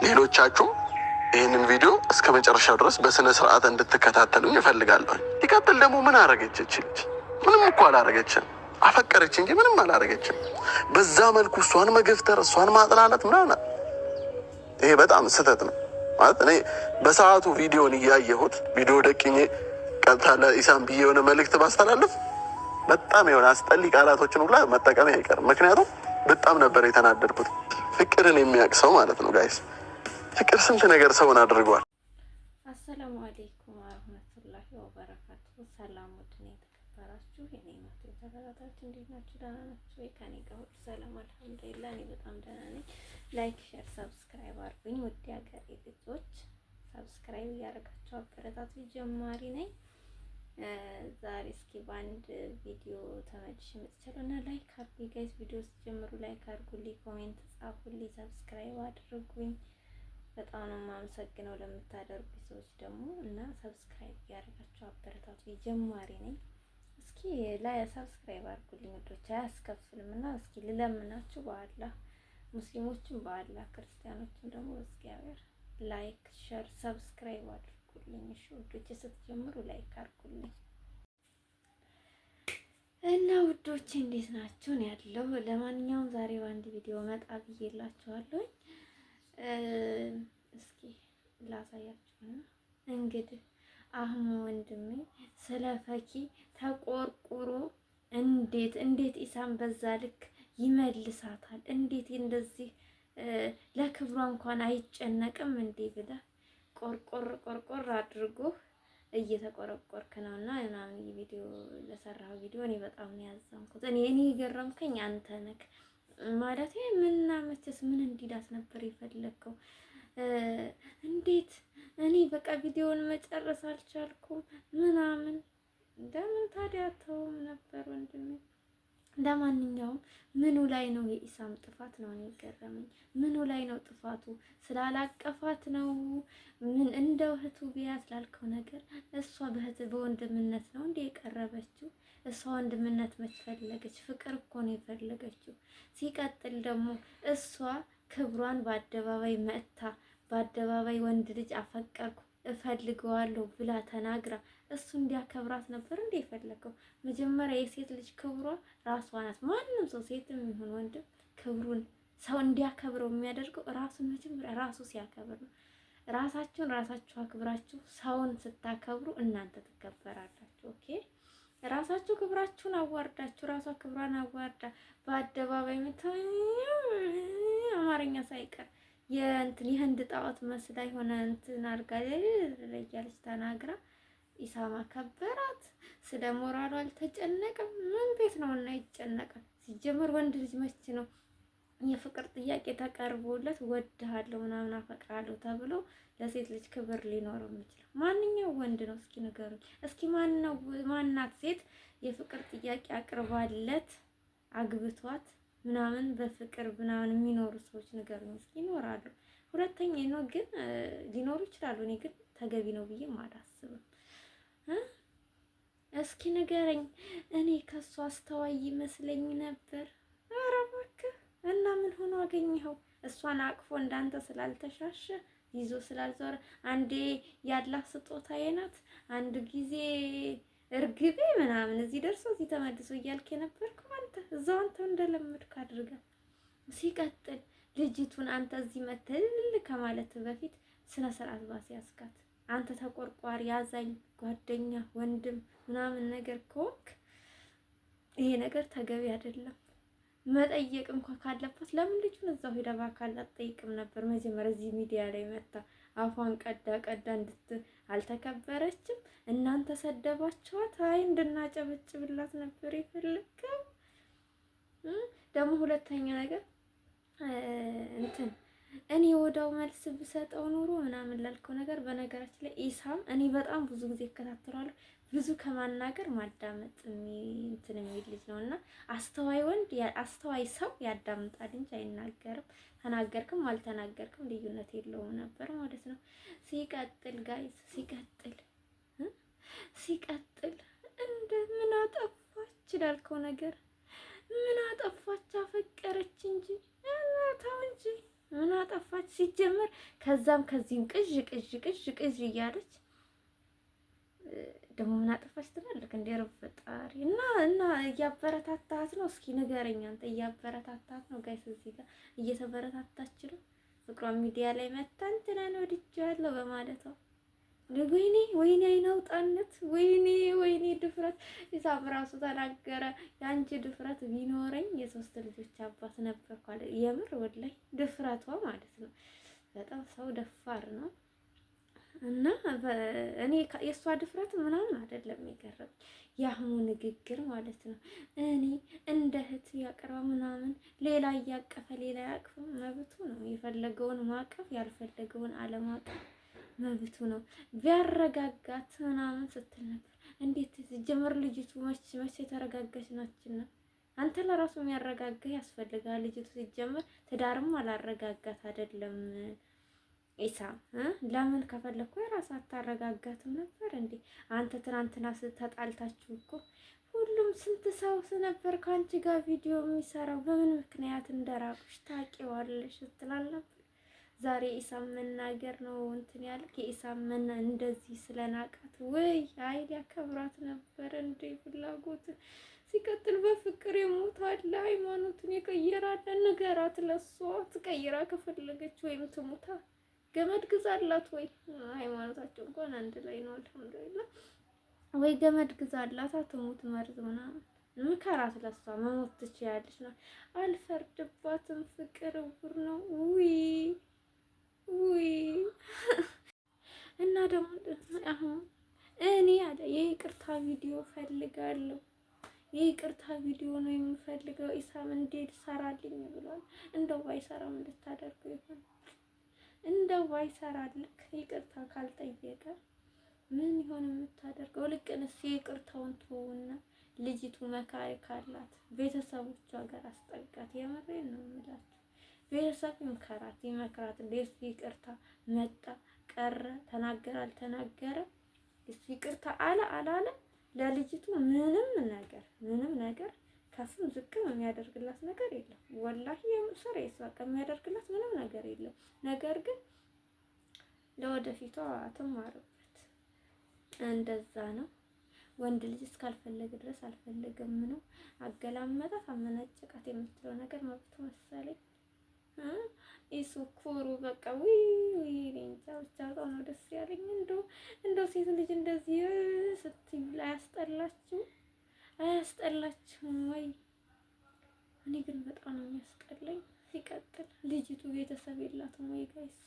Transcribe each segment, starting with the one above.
ሌሎቻችሁ ይህንን ቪዲዮ እስከ መጨረሻው ድረስ በስነ ስርዓት እንድትከታተሉኝ እፈልጋለሁ። ሲቀጥል ደግሞ ምን አረገች እቺ ልጅ? ምንም እኮ አላረገችም። አፈቀረች እንጂ ምንም አላረገችም። በዛ መልኩ እሷን መገፍተር፣ እሷን ማጥላለት ምናምን ይሄ በጣም ስህተት ነው። ማለት እኔ በሰዓቱ ቪዲዮን እያየሁት ቪዲዮ ደቅኜ ቀጥታ ለኢሳም ብዬ የሆነ መልእክት ባስተላለፍ በጣም የሆነ አስጠሊ ቃላቶችን ሁላ መጠቀም አይቀርም። ምክንያቱም በጣም ነበር የተናደድኩት። ፍቅርን የሚያውቅ ሰው ማለት ነው ጋይስ። ፍቅር ስንት ነገር ሰውን አድርጓል። አሰላሙ አለይኩም ወረህመቱላሂ ወበረካቱ። ሰላም ውድና የተከበራችሁ የኔ ማት ተከታታዮች እንዴት ናችሁ? ደህና ናችሁ ወይ? ከኔ ጋር ሁሉ ሰላም አልሐምዱሊላህ። እኔ በጣም ደህና ነኝ። ላይክ፣ ሼር፣ ሰብስክራይብ አድርጉኝ። ውድ ሀገሬ ልጆች ሰብስክራይብ እያደረጋችሁ አበረታቱ። ጀማሪ ነኝ። ዛሬ እስኪ በአንድ ቪዲዮ ተመልሼ መጥቻለሁ እና ላይክ አድርጉኝ ጋይስ። ቪዲዮ ስትጀምሩ ላይክ አድርጉልኝ፣ ኮሜንት ጻፉልኝ፣ ሰብስክራይብ አድርጉኝ። በጣም ነው የማመሰግነው ለምታደርጉኝ ሰዎች ደግሞ እና ሰብስክራይብ እያደረጋችሁ አበረታቱ። ጀማሪ ነኝ። እስኪ ላይ ሰብስክራይብ አድርጉልኝ ወዶች፣ አያስከፍልም እና እስኪ ልለምናችሁ በአላህ ሙስሊሞችን በአላህ ክርስቲያኖችን ደግሞ በእግዚአብሔር ላይክ ሼር ሰብስክራይብ አድርጉልኝ። እሺ ውዶች ስትጀምሩ ላይክ አድርጉልኝ እና ውዶች እንዴት ናችሁ? ነው ያለው። ለማንኛውም ዛሬ በአንድ ቪዲዮ መጣ ብዬላችኋለሁ። እስኪ ላሳያችሁና እንግዲህ አህሙ ወንድሜ ስለ ፈኪ ተቆርቁሮ እንዴት ኢሳም በዛ ልክ ይመልሳታል? እንዴት እንደዚህ ለክብሯ እንኳን አይጨነቅም እንዴ ብለህ ቆርቆር አድርጎ እየተቆረቆርክ ነውና ምናምን ቪዲዮ ለሰራው ቪዲዮ እኔ በጣም ነው ያዘንኩት። እኔ የገረምከኝ አንተ ነህ ማለት ምንና መቼስ ምን እንዲዳስ ነበር የፈለከው? እንዴት እኔ በቃ ቪዲዮውን መጨረስ አልቻልኩም ምናምን። እንደምን ታዲያ ተውም ነበር ወንድሜ። ለማንኛውም ምኑ ላይ ነው የኢሳም ጥፋት ነው እኔ ገረመኝ። ምኑ ላይ ነው ጥፋቱ? ስላላቀፋት ነው? ምን እንደው እህቱ ቢያት ላልከው ነገር እሷ በወንድምነት ነው እንዴ የቀረበችው? እሷ ወንድምነት መች ፈለገች? ፍቅር እኮ ነው የፈለገችው። ሲቀጥል ደግሞ እሷ ክብሯን በአደባባይ መጥታ በአደባባይ ወንድ ልጅ አፈቀርኩ እፈልገዋለሁ ብላ ተናግራ እሱ እንዲያከብራት ነበር እንዴ የፈለገው? መጀመሪያ የሴት ልጅ ክብሯ ራሷ ናት። ማንም ሰው ሴትም ይሁን ወንድም ክብሩን ሰው እንዲያከብረው የሚያደርገው ራሱን መጀመሪያ ራሱ ሲያከብር ነው። ራሳችሁ አክብራችሁ ሰውን ስታከብሩ እናንተ ትከበራላችሁ። ኦኬ ራሳችሁ ክብራችሁን አዋርዳችሁ ራሷ ክብሯን አዋርዳ በአደባባይ አማርኛ ሳይቀር የህንድ ጣዖት መስላ የሆነ እንትን አድርጋ ለያለች ተናግራ ኢሳማ ከበራት። ስለ ሞራሉ አልተጨነቀም። ምን ቤት ነው እና ይጨነቃል? ሲጀመር ወንድ ልጅ መች ነው የፍቅር ጥያቄ ተቀርቦለት ወድሃለሁ ምናምን አፈቅራለሁ ተብሎ ለሴት ልጅ ክብር ሊኖረው የሚችለው? ማንኛው ወንድ ነው? እስኪ ንገሩኝ። እስኪ ማናት ሴት የፍቅር ጥያቄ አቅርባለት አግብቷት ምናምን በፍቅር ምናምን የሚኖሩ ሰዎች ንገሩኝ እስኪ። ይኖራሉ። ሁለተኛ ነው ግን ሊኖሩ ይችላሉ። እኔ ግን ተገቢ ነው ብዬ አላስብም። እስኪ ንገረኝ። እኔ ከሱ አስተዋይ ይመስለኝ ነበር። ኧረ እባክህ እና ምን ሆኖ አገኘኸው? እሷን አቅፎ እንዳንተ ስላልተሻሸ ይዞ ስላልዞረ አንዴ ያላህ ስጦታዬ ናት አንድ ጊዜ እርግቤ ምናምን እዚህ ደርሶ እዚህ ተመልሶ እያልክ የነበርከው አንተ እንደለመድክ አድርጋ። ሲቀጥል ልጅቱን አንተ እዚህ መተልል ከማለት በፊት ስነ ስርዓት ባስያዝካት አንተ ተቆርቋሪ አዛኝ ጓደኛ ወንድም ምናምን ነገር ከወክ ይሄ ነገር ተገቢ አይደለም። መጠየቅ እንኳን ካለበት ለምን ልጁን እዛው ሄዳ በአካል አትጠይቅም ነበር? መጀመሪያ እዚህ ሚዲያ ላይ መጣ አፏን ቀዳ አልተከበረችም። እናንተ ሰደባችኋት። አይ እንድናጨበጭብላት ነበር የፈለከው። ደግሞ ሁለተኛ ነገር እኔ ወዳው መልስ ብሰጠው ኖሮ ምናምን ላልከው ነገር በነገራችን ላይ ኢሳም እኔ በጣም ብዙ ጊዜ እከታተላለሁ። ብዙ ከማናገር ማዳመጥ የሚል ልጅ ነውና አስተዋይ ሰው ያዳምጣል እንጂ አይናገርም። ተናገርክም አልተናገርክም ልዩነት የለውም ነበር ማለት ነው። ሲቀጥል ጋይስ ሲቀጥል ምን አጠፋች ላልከው ነገር ምን አጠፋች? አፈቀረች እንጂ ተው እንጂ ምን አጠፋች ሲጀመር? ከዛም ከዚህም ቅዥ ቅዥ ቅዥ ቅዥ እያለች ደግሞ ምን አጠፋች ትላለህ እንደ ረብ ፈጣሪ እና እያበረታታት ነው። እስኪ ንገረኝ አንተ እያበረታታት ነው ጋይስ? እዚህ ጋር እየተበረታታች ነው። ፍቅሯን ሚዲያ ላይ መታ እንትናን ወድጃለሁ በማለቷ ወይኔ አይናውጣነት ወይኔ ድፍረት። ኢሳም ራሱ ተናገረ። የአንቺ ድፍረት ቢኖረኝ የሶስት ልጆች አባት ነበርኩ አለ። የምር ወላሂ ድፍረቷ ማለት ነው። በጣም ሰው ደፋር ነው። እና እኔ የእሷ ድፍረት ምናምን አይደለም የገረመኝ የአህሙ ንግግር ማለት ነው። እኔ እንደ እህት ያቀርባ ምናምን ሌላ እያቀፈ ሌላ ያቅፍም መብቱ ነው። የፈለገውን ማቀፍ ያልፈለገውን አለማቀፍ መብቱ ነው። ቢያረጋጋት ምናምን ስትል ነበር። እንዴት ጀመር ልጅቱ መች የተረጋጋች ናችና አንተ ለራሱ የሚያረጋጋህ ያስፈልጋል። ልጅቱ ሲጀመር ትዳርም አላረጋጋት አይደለም ኢሳም ለምን ከፈለኩ የራስ አታረጋጋትም ነበር እንዴ? አንተ ትናንትና ተጣልታችሁ እኮ ሁሉም ስንት ሰው ነበር ከአንቺ ጋር ቪዲዮ የሚሰራው በምን ምክንያት እንደራቁሽ ታውቂዋለሽ ስትላል ነበር። ዛሬ ኢሳም መናገር ነው እንትን ያልክ የኢሳም እንደዚህ ስለናቃት ወይ አይል ያከብራት ነበር እንዴ? ፍላጎት ሲቀጥል በፍቅር የሞታል ሃይማኖትን የቀየራለ ንገራት። ለሷ ትቀይራ ከፈለገች ወይም ትሙታ ገመድ ግዛላት ወይ ሃይማኖታቸው እንኳን አንድ ላይ ነው አልሐምዱሊላህ። ወይ ገመድ ግዛላት አትሙት መርዝ ምናምን ምከራት። ለሷ መሞት ትችያለሽ ነው። አልፈርድባትም። ፍቅር እውር ነው። ውይ እና ደግሞ አሁን እኔ አለ የይቅርታ ቪዲዮ ፈልጋለሁ። የይቅርታ ቪዲዮ ነው የምፈልገው። ኢሳም እንዴት ሰራልኝ ብሏል። እንደው ባይሰራም እንድታደርገው ይሆን? እንደው ባይሰራልክ ይቅርታ ካልጠየቀ ምን ይሆን የምታደርገው? ልቅንስ ይቅርታውን ተውና ልጅቱ መካሪ ካላት ቤተሰቦቿ ጋር አስጠጋት። የምሬን ነው የምላችሁ። ቤተሰብ ይመክራት። እንዴት ይቅርታ መጣ ቀረ ተናገረ አልተናገረ ይቅርታ አላለ ለልጅቱ ምንም ነገር ከፍም ዝቅም የሚያደርግላት ነገር የለም። ወላሂ የምሰር የስዋቀ የሚያደርግላት ምንም ነገር የለም። ነገር ግን ለወደፊቷ ትማርበት። እንደዛ ነው። ወንድ ልጅ እስካልፈለገ ድረስ አልፈለገም ነው። አገላመጣት አመናጨቃት የምትለው ነገር መብቱ መሰለኝ። ኢሱ ኩሩ በቃ ወይ እንጃ ብቻ በጣም ነው ደስ ያለኝ። እንደው ሴት ልጅ እንደዚህ ስትይ አያስጠላችሁም ወይ? እኔ ግን በጣም ነው የሚያስጠላኝ። ሲቀጥል ልጅቱ ቤተሰብ የላትም ወይ ጋይስ?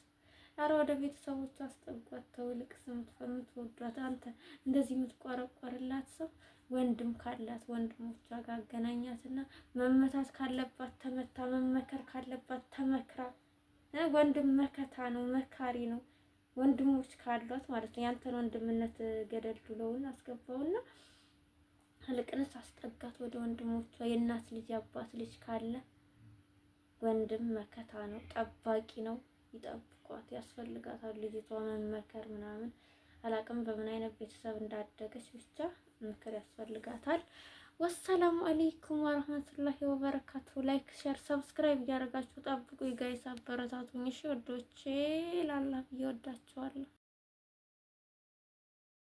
ኧረ ወደ ቤተሰቦቿ አስጠጓት። ተውልቅስ የምትወዷት አንተ እንደዚህ የምትቆረቆርላት ሰው ወንድም ካላት ወንድሞቿ ጋር አገናኛትና መመታት ካለባት ተመታ፣ መመከር ካለባት ተመክራ። ወንድም መከታ ነው፣ መካሪ ነው። ወንድሞች ካሏት ማለት ነው። ያንተን ወንድምነት ገደል ዱለውን አስገባውና ልቅንስ አስጠጋት ወደ ወንድሞቿ። የእናት ልጅ አባት ልጅ ካለ ወንድም መከታ ነው፣ ጠባቂ ነው። ይጠብቋት፣ ያስፈልጋታል። ልጅቷ መመከር ምናምን አላቅም በምን አይነት ቤተሰብ እንዳደገች ብቻ ምክር ያስፈልጋታል። ወሰላሙ አለይኩም ወራህመቱላሂ ወበረካቱ። ላይክ ሼር ሰብስክራይብ እያደረጋችሁ ጠብቁ ጋይስ፣ አበረታቱኝ እሺ ወዶቼ። ላላ ብዬ ወዳችኋለሁ።